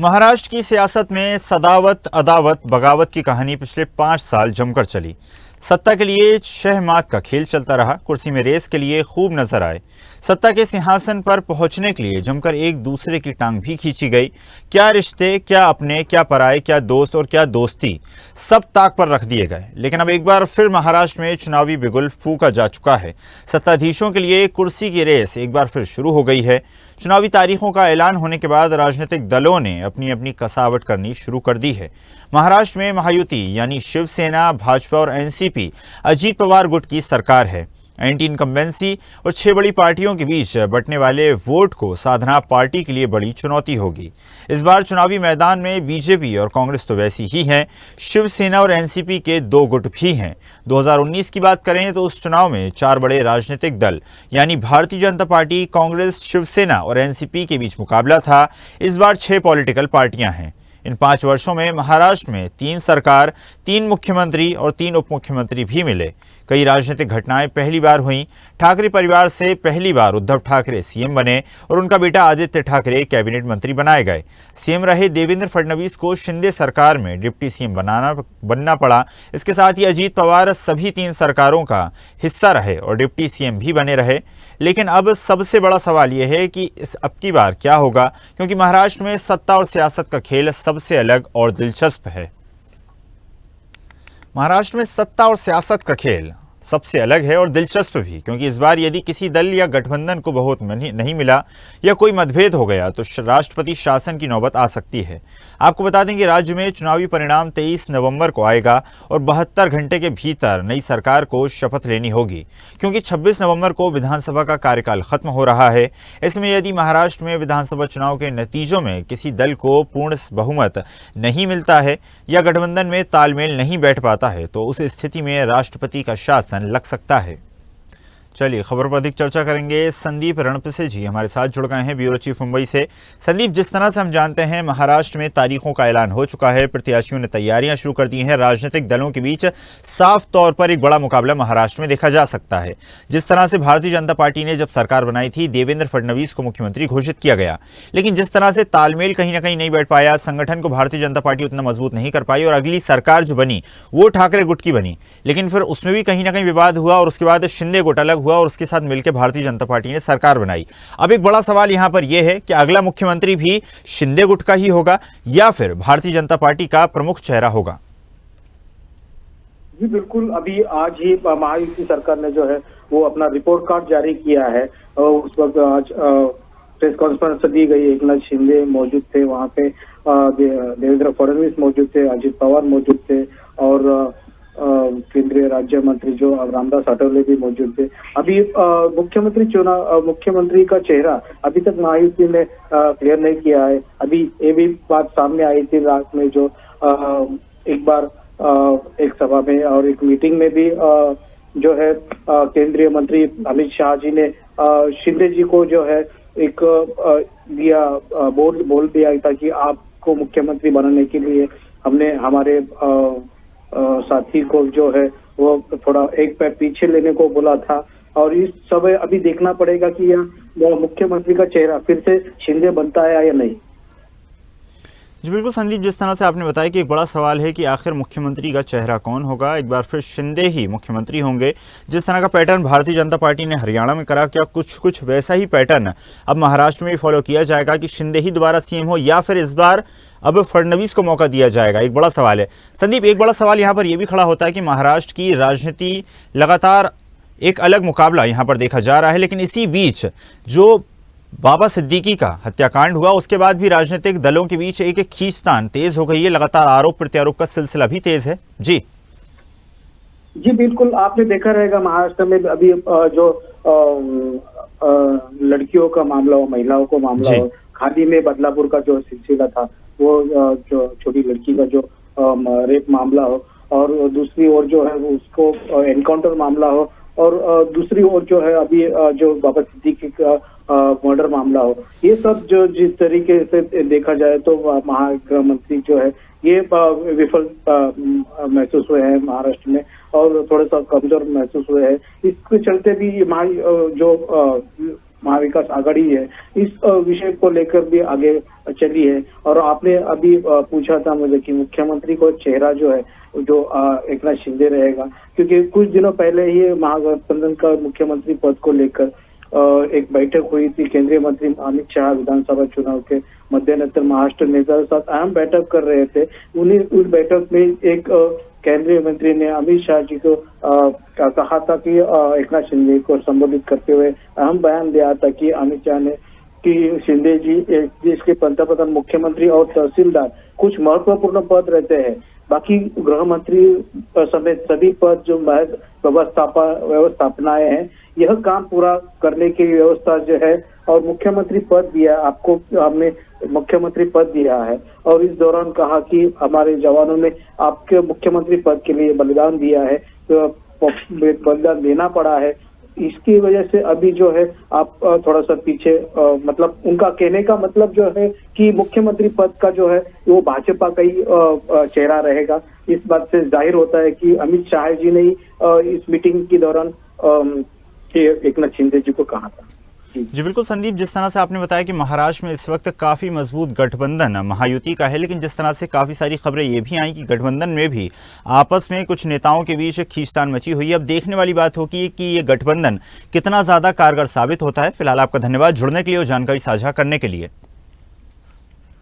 महाराष्ट्र की सियासत में सदावत, अदावत, बगावत की कहानी पिछले 5 साल जमकर चली। सत्ता के लिए शह-मात का खेल चलता रहा। कुर्सी में रेस के लिए खूब नजर आए। सत्ता के सिंहासन पर पहुंचने के लिए जमकर एक दूसरे की टांग भी खींची गई। क्या रिश्ते, क्या अपने, क्या पराये, क्या दोस्त और क्या दोस्ती, सब ताक पर रख दिए गए। लेकिन अब एक बार फिर महाराष्ट्र में चुनावी बिगुल फूंका जा चुका है। सत्ताधीशों के लिए कुर्सी की रेस एक बार फिर शुरू हो गई है। चुनावी तारीखों का ऐलान होने के बाद राजनीतिक दलों ने अपनी अपनी कसावट करनी शुरू कर दी है। महाराष्ट्र में महायुति यानी शिवसेना, भाजपा और एनसीपी, अजीत पवार गुट की सरकार है। एंटी इनकम्बेंसी और 6 बड़ी पार्टियों के बीच बंटने वाले वोट को साधना पार्टी के लिए बड़ी चुनौती होगी। इस बार चुनावी मैदान में बीजेपी और कांग्रेस तो वैसी ही हैं, शिवसेना और एनसीपी के 2 गुट भी हैं। 2019 की बात करें तो उस चुनाव में 4 बड़े राजनीतिक दल यानी भारतीय जनता पार्टी, कांग्रेस, शिवसेना और एनसीपी के बीच मुकाबला था। इस बार 6 पॉलिटिकल पार्टियां हैं। इन 5 वर्षों में महाराष्ट्र में 3 सरकार, 3 मुख्यमंत्री और 3 उप मुख्यमंत्री भी मिले। कई राजनीतिक घटनाएं पहली बार हुई। ठाकरे परिवार से पहली बार उद्धव ठाकरे सीएम बने और उनका बेटा आदित्य ठाकरे कैबिनेट मंत्री बनाए गए। सीएम रहे देवेंद्र फडणवीस को शिंदे सरकार में डिप्टी सीएम बनना पड़ा। इसके साथ ही अजीत पवार सभी 3 सरकारों का हिस्सा रहे और डिप्टी सीएम भी बने रहे। लेकिन अब सबसे बड़ा सवाल यह है कि अब की बार क्या होगा, क्योंकि महाराष्ट्र में सत्ता और सियासत का खेल सबसे अलग और दिलचस्प है। महाराष्ट्र में सत्ता और सियासत का खेल सबसे अलग है और दिलचस्प भी, क्योंकि इस बार यदि किसी दल या गठबंधन को बहुत नहीं मिला या कोई मतभेद हो गया तो राष्ट्रपति शासन की नौबत आ सकती है। आपको बता दें कि राज्य में चुनावी परिणाम 23 नवंबर को आएगा और 72 घंटे के भीतर नई सरकार को शपथ लेनी होगी, क्योंकि 26 नवंबर को विधानसभा का कार्यकाल खत्म हो रहा है। इसमें यदि महाराष्ट्र में विधानसभा चुनाव के नतीजों में किसी दल को पूर्ण बहुमत नहीं मिलता है या गठबंधन में तालमेल नहीं बैठ पाता है तो उस स्थिति में राष्ट्रपति का शासन लग सकता है। चलिए खबर पर अधिक चर्चा करेंगे। संदीप रणपिसे जी हमारे साथ जुड़ गए हैं ब्यूरो चीफ मुंबई से। संदीप, जिस तरह से हम जानते हैं महाराष्ट्र में तारीखों का ऐलान हो चुका है, प्रत्याशियों ने तैयारियां शुरू कर दी हैं, राजनीतिक दलों के बीच साफ तौर पर एक बड़ा मुकाबला महाराष्ट्र में देखा जा सकता है। जिस तरह से भारतीय जनता पार्टी ने जब सरकार बनाई थी, देवेंद्र फडणवीस को मुख्यमंत्री घोषित किया गया, लेकिन जिस तरह से तालमेल कहीं ना कहीं नहीं बैठ पाया, संगठन को भारतीय जनता पार्टी उतना मजबूत नहीं कर पाई और अगली सरकार जो बनी वो ठाकरे गुट की बनी, लेकिन फिर उसमें भी कहीं ना कहीं विवाद हुआ और उसके बाद शिंदे गुट अलग हुआ और उसके साथ मिलकर भारतीय जनता पार्टी ने सरकार बनाई। अब एक बड़ा सवाल यहां पर यह है कि अगला मुख्यमंत्री भी शिंदे गुट का ही होगा या फिर भारतीय जनता पार्टी का प्रमुख चेहरा होगा? जी बिल्कुल, अभी आज ही महायुति सरकार ने जो है वो अपना रिपोर्ट कार्ड जारी किया है। उस वक्त आज प्रेस कॉन्फ्रेंस दी गई। एकनाथ शिंदे मौजूद थे वहां पे, देवेंद्र फडणवीस मौजूद थे, अजित पवार मौजूद थे और केंद्रीय राज्य मंत्री जो रामदास आठवले भी मौजूद थे। अभी मुख्यमंत्री का चेहरा अभी तक महायुति ने क्लियर नहीं किया है। अभी ये भी बात सामने आई थी रात में, जो एक बार एक सभा में और एक मीटिंग में भी जो है केंद्रीय मंत्री अमित शाह जी ने शिंदे जी को जो है एक बोल दिया था कि आपको मुख्यमंत्री बनाने के लिए हमने हमारे साथी को जो है वो थोड़ा एक पैर पीछे लेने को बोला था। और इस समय अभी देखना पड़ेगा कि यह मुख्यमंत्री का चेहरा फिर से शिंदे बनता है या नहीं। जी बिल्कुल संदीप, जिस तरह से आपने बताया कि एक बड़ा सवाल है कि आखिर मुख्यमंत्री का चेहरा कौन होगा। एक बार फिर शिंदे ही मुख्यमंत्री होंगे। जिस तरह का पैटर्न भारतीय जनता पार्टी ने हरियाणा में करा, क्या कुछ वैसा ही पैटर्न अब महाराष्ट्र में भी फॉलो किया जाएगा कि शिंदे ही दोबारा सीएम हो या फिर इस बार अब फडणवीस को मौका दिया जाएगा? एक बड़ा सवाल है संदीप। एक बड़ा सवाल यहाँ पर यह भी खड़ा होता है कि महाराष्ट्र की राजनीति लगातार एक अलग मुकाबला यहाँ पर देखा जा रहा है, लेकिन इसी बीच जो बाबा सिद्दीकी का हत्याकांड हुआ उसके बाद भी राजनीतिक दलों के बीच एक खींचतान तेज हो गई है। लगातार आरोप प्रत्यारोप का सिलसिला भी तेज है। जी बिल्कुल, आपने देखा रहेगा महाराष्ट्र में अभी जो लड़कियों का मामला हो, महिलाओं को मामला हो, खादी में बदलापुर का जो सिलसिला था, वो जो छोटी लड़की का जो रेप मामला हो, और दूसरी ओर जो है उसको एनकाउंटर मामला हो, और दूसरी ओर जो है अभी जो बाबा सिद्दीकी का मर्डर मामला हो, ये सब जो जिस तरीके से देखा जाए तो महागृह मंत्री जो है ये विफल महसूस हुए हैं महाराष्ट्र में और थोड़ा सा कमजोर महसूस हुए हैं। इसके चलते भी जो महाविकास आघाड़ी है, इस विषय को लेकर भी आगे चली है। और आपने अभी पूछा था मुझे कि मुख्यमंत्री को चेहरा जो है जो एकनाथ शिंदे रहेगा, क्योंकि कुछ दिनों पहले ही महागठबंधन का मुख्यमंत्री पद को लेकर एक बैठक हुई थी। केंद्रीय मंत्री अमित शाह विधानसभा चुनाव के मद्देनजर महाराष्ट्र नेताओं के साथ अहम बैठक कर रहे थे। उन्हीं उस बैठक में एक केंद्रीय मंत्री ने अमित शाह जी को कहा था कि एकनाथ शिंदे को संबोधित करते हुए अहम बयान दिया था कि अमित शाह ने कि शिंदे जी देश के पंतप्रधान, मुख्यमंत्री और तहसीलदार कुछ महत्वपूर्ण पद रहते हैं, बाकी गृह मंत्री समेत सभी पद जो महज व्यवस्थापनाएं हैं, यह काम पूरा करने की व्यवस्था जो है। और मुख्यमंत्री पद दिया आपको, हमने मुख्यमंत्री पद दिया है। और इस दौरान कहा कि हमारे जवानों ने आपके मुख्यमंत्री पद के लिए बलिदान दिया है, तो बलिदान देना पड़ा है। इसकी वजह से अभी जो है आप थोड़ा सा पीछे, मतलब उनका कहने का मतलब जो है कि मुख्यमंत्री पद का जो है वो भाजपा का ही चेहरा रहेगा। इस बात से जाहिर होता है कि अमित शाह जी ने ही इस मीटिंग के दौरान एकनाथ शिंदे जी को कहा था। जी बिल्कुल संदीप, जिस तरह से आपने बताया कि महाराष्ट्र में इस वक्त काफ़ी मजबूत गठबंधन महायुति का है, लेकिन जिस तरह से काफ़ी सारी खबरें ये भी आई कि गठबंधन में भी आपस में कुछ नेताओं के बीच खींचतान मची हुई है। अब देखने वाली बात होगी कि ये गठबंधन कितना ज़्यादा कारगर साबित होता है। फिलहाल आपका धन्यवाद जुड़ने के लिए और जानकारी साझा करने के लिए।